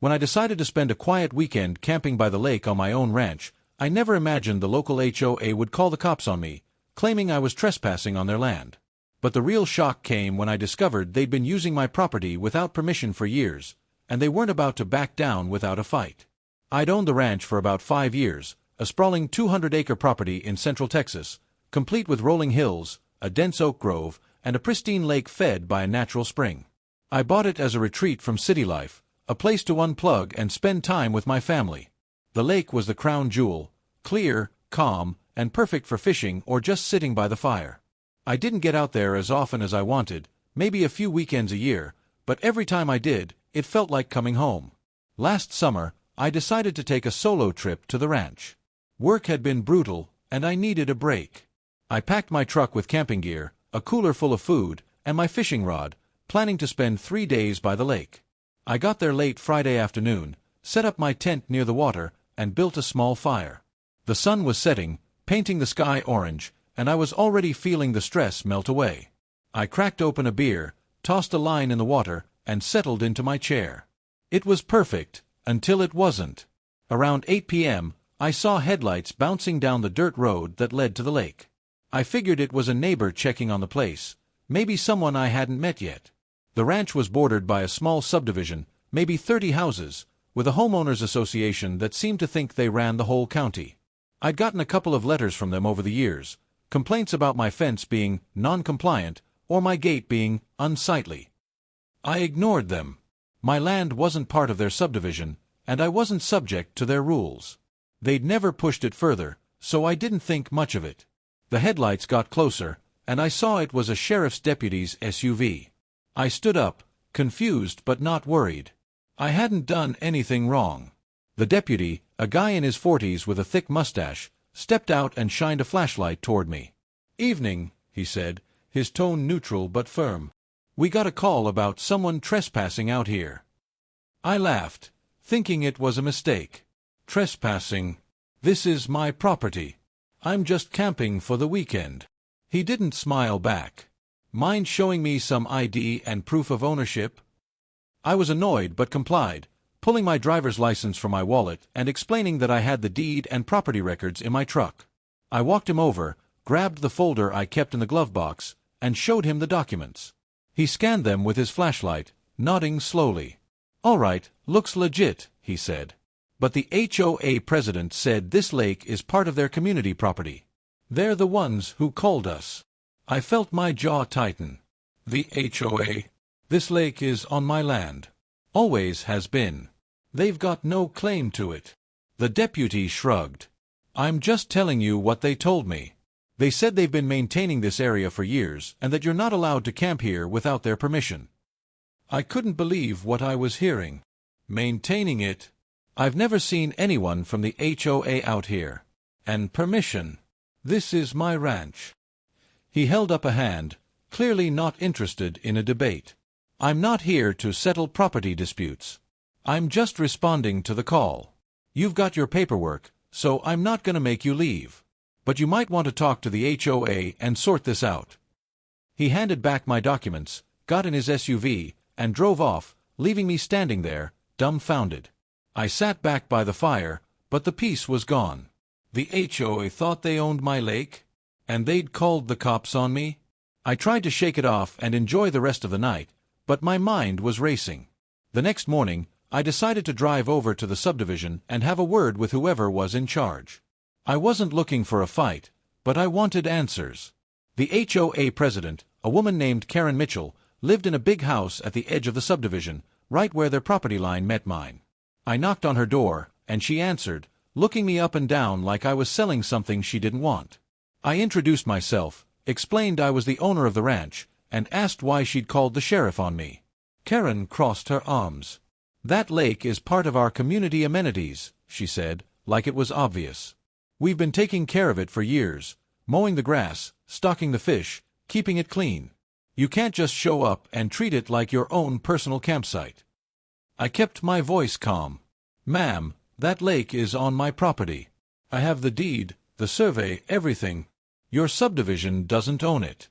When I decided to spend a quiet weekend camping by the lake on my own ranch, I never imagined the local HOA would call the cops on me, claiming I was trespassing on their land. But the real shock came when I discovered they'd been using my property without permission for years, and they weren't about to back down without a fight. I'd owned the ranch for about 5 years, a sprawling 200-acre property in central Texas, complete with rolling hills, a dense oak grove, and a pristine lake fed by a natural spring. I bought it as a retreat from city life, a place to unplug and spend time with my family. The lake was the crown jewel, clear, calm, and perfect for fishing or just sitting by the fire. I didn't get out there as often as I wanted, maybe a few weekends a year, but every time I did, it felt like coming home. Last summer, I decided to take a solo trip to the ranch. Work had been brutal, and I needed a break. I packed my truck with camping gear, a cooler full of food, and my fishing rod, planning to spend 3 days by the lake. I got there late Friday afternoon, set up my tent near the water, and built a small fire. The sun was setting, painting the sky orange, and I was already feeling the stress melt away. I cracked open a beer, tossed a line in the water, and settled into my chair. It was perfect, until it wasn't. Around 8 p.m., I saw headlights bouncing down the dirt road that led to the lake. I figured it was a neighbor checking on the place, maybe someone I hadn't met yet. The ranch was bordered by a small subdivision, maybe 30 houses, with a homeowners association that seemed to think they ran the whole county. I'd gotten a couple of letters from them over the years, complaints about my fence being non-compliant or my gate being unsightly. I ignored them. My land wasn't part of their subdivision, and I wasn't subject to their rules. They'd never pushed it further, so I didn't think much of it. The headlights got closer, and I saw it was a sheriff's deputy's SUV. I stood up, confused but not worried. I hadn't done anything wrong. The deputy, a guy in his 40s with a thick mustache, stepped out and shined a flashlight toward me. "Evening," he said, his tone neutral but firm. "We got a call about someone trespassing out here." I laughed, thinking it was a mistake. "Trespassing? This is my property. I'm just camping for the weekend." He didn't smile back. "Mind showing me some ID and proof of ownership?" I was annoyed but complied, pulling my driver's license from my wallet and explaining that I had the deed and property records in my truck. I walked him over, grabbed the folder I kept in the glove box, and showed him the documents. He scanned them with his flashlight, nodding slowly. "All right, looks legit," he said. "But the HOA president said this lake is part of their community property. They're the ones who called us." I felt my jaw tighten. "The HOA? This lake is on my land. Always has been. They've got no claim to it." The deputy shrugged. "I'm just telling you what they told me. They said they've been maintaining this area for years and that you're not allowed to camp here without their permission." I couldn't believe what I was hearing. Maintaining it? I've never seen anyone from the HOA out here. And permission? This is my ranch. He held up a hand, clearly not interested in a debate. "I'm not here to settle property disputes. I'm just responding to the call. You've got your paperwork, so I'm not going to make you leave. But you might want to talk to the HOA and sort this out." He handed back my documents, got in his SUV, and drove off, leaving me standing there, dumbfounded. I sat back by the fire, but the peace was gone. The HOA thought they owned my lake? And they'd called the cops on me? I tried to shake it off and enjoy the rest of the night, but my mind was racing. The next morning, I decided to drive over to the subdivision and have a word with whoever was in charge. I wasn't looking for a fight, but I wanted answers. The HOA president, a woman named Karen Mitchell, lived in a big house at the edge of the subdivision, right where their property line met mine. I knocked on her door, and she answered, looking me up and down like I was selling something she didn't want. I introduced myself, explained I was the owner of the ranch, and asked why she'd called the sheriff on me. Karen crossed her arms. "That lake is part of our community amenities," she said, like it was obvious. "We've been taking care of it for years, mowing the grass, stocking the fish, keeping it clean. You can't just show up and treat it like your own personal campsite." I kept my voice calm. "Ma'am, that lake is on my property. I have the deed, the survey, everything. Your subdivision doesn't own it."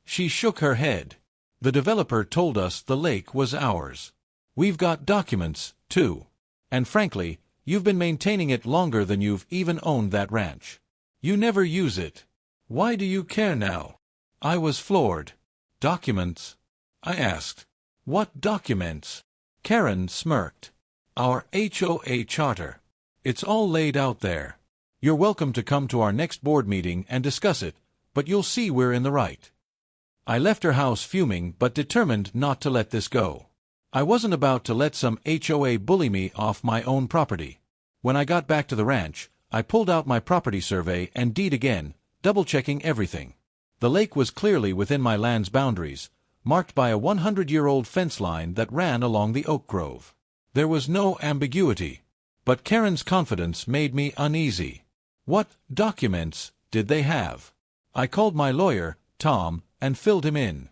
She shook her head. "The developer told us the lake was ours. We've got documents, too. And frankly, you've been maintaining it longer than you've even owned that ranch. You never use it. Why do you care now? I was floored. Documents? I asked. What documents? Karen smirked. Our HOA charter. It's all laid out there. You're welcome to come to our next board meeting and discuss it, but you'll see we're in the right. I left her house fuming but determined not to let this go. I wasn't about to let some HOA bully me off my own property. When I got back to the ranch, I pulled out my property survey and deed again, double-checking everything. The lake was clearly within my land's boundaries, marked by a 100-year-old fence line that ran along the oak grove. There was no ambiguity. But Karen's confidence made me uneasy. What documents did they have? I called my lawyer, Tom, and filled him in.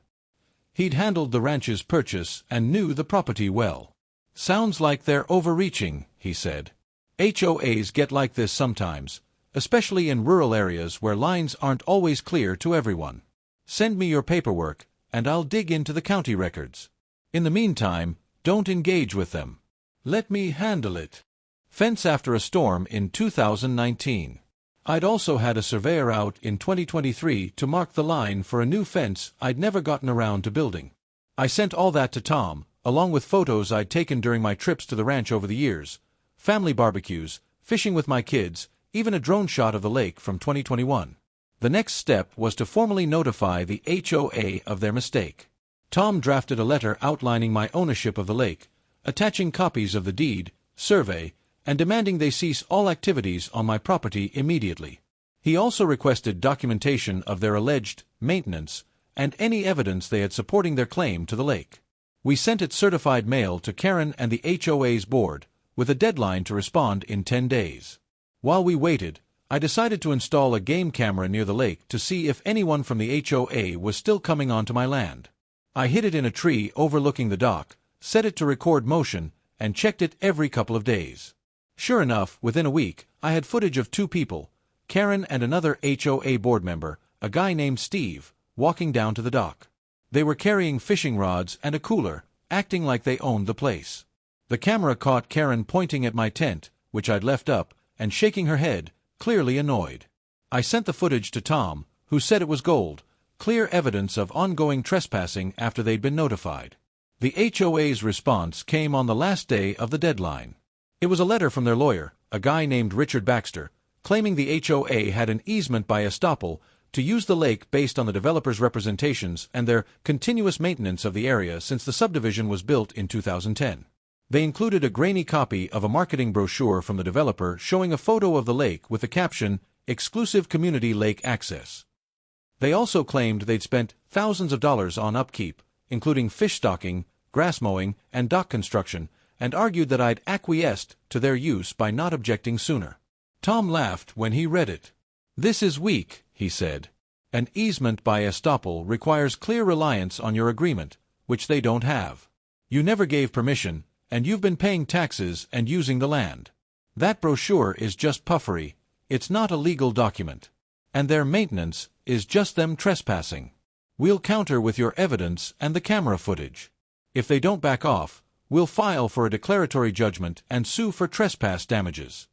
He'd handled the ranch's purchase and knew the property well. Sounds like they're overreaching, he said. HOAs get like this sometimes, especially in rural areas where lines aren't always clear to everyone. Send me your paperwork, and I'll dig into the county records. In the meantime, don't engage with them. Let me handle it. Fence after a storm in 2019. I'd also had a surveyor out in 2023 to mark the line for a new fence I'd never gotten around to building. I sent all that to Tom, along with photos I'd taken during my trips to the ranch over the years, family barbecues, fishing with my kids, even a drone shot of the lake from 2021. The next step was to formally notify the HOA of their mistake. Tom drafted a letter outlining my ownership of the lake, attaching copies of the deed, survey, and demanding they cease all activities on my property immediately. He also requested documentation of their alleged maintenance and any evidence they had supporting their claim to the lake. We sent it certified mail to Karen and the HOA's board, with a deadline to respond in 10 days. While we waited, I decided to install a game camera near the lake to see if anyone from the HOA was still coming onto my land. I hid it in a tree overlooking the dock, set it to record motion, and checked it every couple of days. Sure enough, within a week, I had footage of two people, Karen and another HOA board member, a guy named Steve, walking down to the dock. They were carrying fishing rods and a cooler, acting like they owned the place. The camera caught Karen pointing at my tent, which I'd left up, and shaking her head, clearly annoyed. I sent the footage to Tom, who said it was gold, clear evidence of ongoing trespassing after they'd been notified. The HOA's response came on the last day of the deadline. It was a letter from their lawyer, a guy named Richard Baxter, claiming the HOA had an easement by estoppel to use the lake based on the developer's representations and their continuous maintenance of the area since the subdivision was built in 2010. They included a grainy copy of a marketing brochure from the developer showing a photo of the lake with the caption, "Exclusive Community Lake Access." They also claimed they'd spent thousands of dollars on upkeep, including fish stocking, grass mowing, and dock construction, and argued that I'd acquiesced to their use by not objecting sooner. Tom laughed when he read it. "This is weak," he said. "An easement by estoppel requires clear reliance on your agreement, which they don't have. You never gave permission, and you've been paying taxes and using the land. That brochure is just puffery, it's not a legal document. And their maintenance is just them trespassing. We'll counter with your evidence and the camera footage. If they don't back off, we'll file for a declaratory judgment and sue for trespass damages."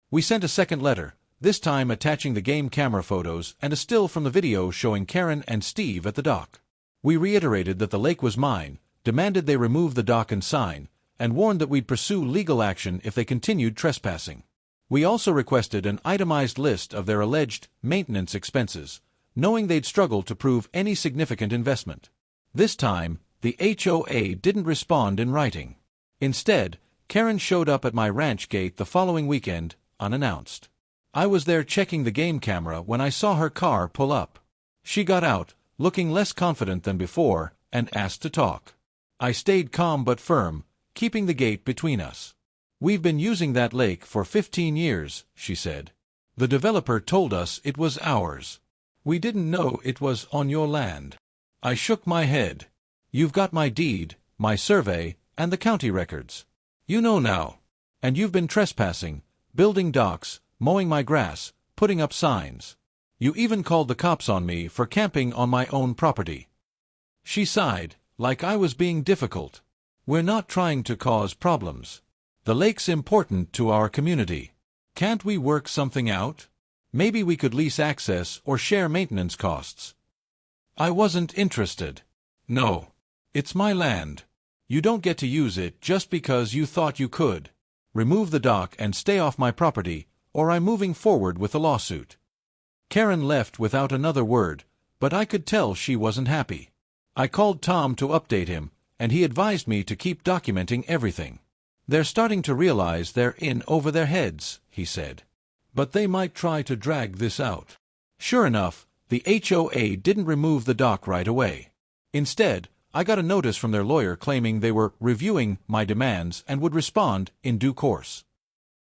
We sent a second letter, this time attaching the game camera photos and a still from the video showing Karen and Steve at the dock. We reiterated that the lake was mine, demanded they remove the dock and sign, and warned that we'd pursue legal action if they continued trespassing. We also requested an itemized list of their alleged maintenance expenses, knowing they'd struggle to prove any significant investment. This time, the HOA didn't respond in writing. Instead, Karen showed up at my ranch gate the following weekend, unannounced. I was there checking the game camera when I saw her car pull up. She got out, looking less confident than before, and asked to talk. I stayed calm but firm, keeping the gate between us. "We've been using that lake for 15 years, she said. "The developer told us it was ours. We didn't know it was on your land." I shook my head. "You've got my deed, my survey, and the county records. You know now. And you've been trespassing, building docks, mowing my grass, putting up signs. You even called the cops on me for camping on my own property." She sighed, like I was being difficult. "We're not trying to cause problems. The lake's important to our community. Can't we work something out? Maybe we could lease access or share maintenance costs." I wasn't interested. "No. It's my land. You don't get to use it just because you thought you could. Remove the dock and stay off my property, or I'm moving forward with the lawsuit." Karen left without another word, but I could tell she wasn't happy. I called Tom to update him, and he advised me to keep documenting everything. "They're starting to realize they're in over their heads," he said. "But they might try to drag this out." Sure enough, the HOA didn't remove the dock right away. Instead, I got a notice from their lawyer claiming they were reviewing my demands and would respond in due course.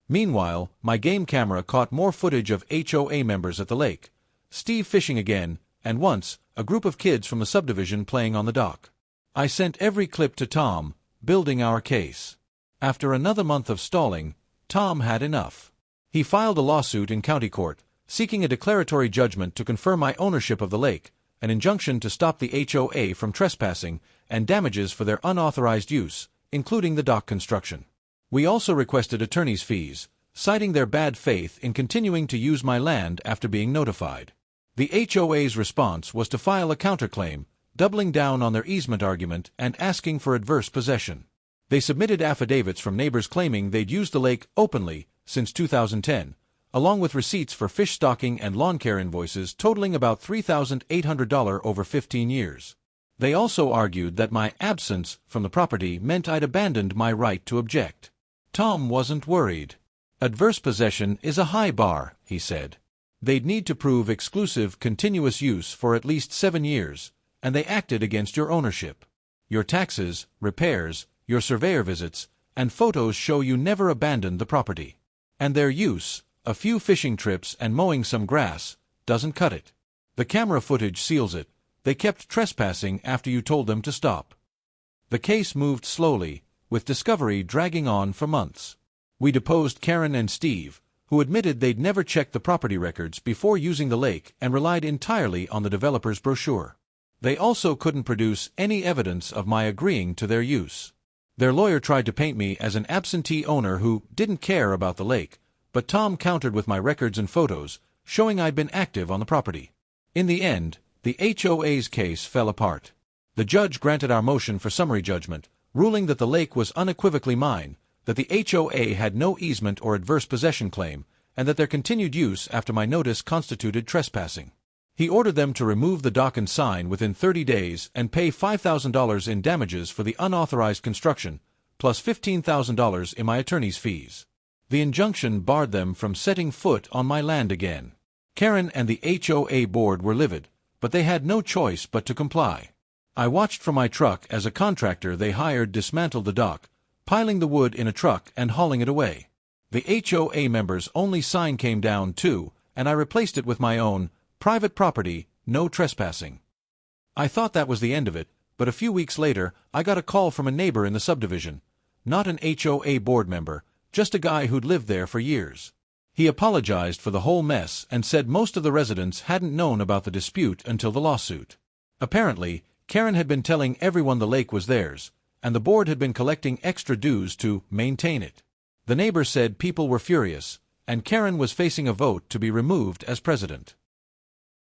Meanwhile, my game camera caught more footage of HOA members at the lake, Steve fishing again, and once, a group of kids from the subdivision playing on the dock. I sent every clip to Tom, building our case. After another month of stalling, Tom had enough. He filed a lawsuit in county court, seeking a declaratory judgment to confirm my ownership of the lake, an injunction to stop the HOA from trespassing, and damages for their unauthorized use, including the dock construction. We also requested attorney's fees, citing their bad faith in continuing to use my land after being notified. The HOA's response was to file a counterclaim, doubling down on their easement argument and asking for adverse possession. They submitted affidavits from neighbors claiming they'd used the lake openly since 2010, along with receipts for fish stocking and lawn care invoices totaling about $3,800 over 15 years. They also argued that my absence from the property meant I'd abandoned my right to object. Tom wasn't worried. "Adverse possession is a high bar," he said. "They'd need to prove exclusive continuous use for at least 7 years, and they acted against your ownership. Your taxes, repairs, your surveyor visits, and photos show you never abandoned the property. And their use, a few fishing trips and mowing some grass, doesn't cut it. The camera footage seals it. They kept trespassing after you told them to stop." The case moved slowly, with discovery dragging on for months. We deposed Karen and Steve, who admitted they'd never checked the property records before using the lake and relied entirely on the developer's brochure. They also couldn't produce any evidence of my agreeing to their use. Their lawyer tried to paint me as an absentee owner who didn't care about the lake, but Tom countered with my records and photos, showing I'd been active on the property. In the end, the HOA's case fell apart. The judge granted our motion for summary judgment, ruling that the lake was unequivocally mine, that the HOA had no easement or adverse possession claim, and that their continued use after my notice constituted trespassing. He ordered them to remove the dock and sign within 30 days and pay $5,000 in damages for the unauthorized construction, plus $15,000 in my attorney's fees. The injunction barred them from setting foot on my land again. Karen and the HOA board were livid, but they had no choice but to comply. I watched from my truck as a contractor they hired dismantled the dock, piling the wood in a truck and hauling it away. The HOA members' only sign came down too, and I replaced it with my own, "Private property, no trespassing." I thought that was the end of it, but a few weeks later I got a call from a neighbor in the subdivision, not an HOA board member, just a guy who'd lived there for years. He apologized for the whole mess and said most of the residents hadn't known about the dispute until the lawsuit. Apparently, Karen had been telling everyone the lake was theirs, and the board had been collecting extra dues to maintain it. The neighbor said people were furious, and Karen was facing a vote to be removed as president.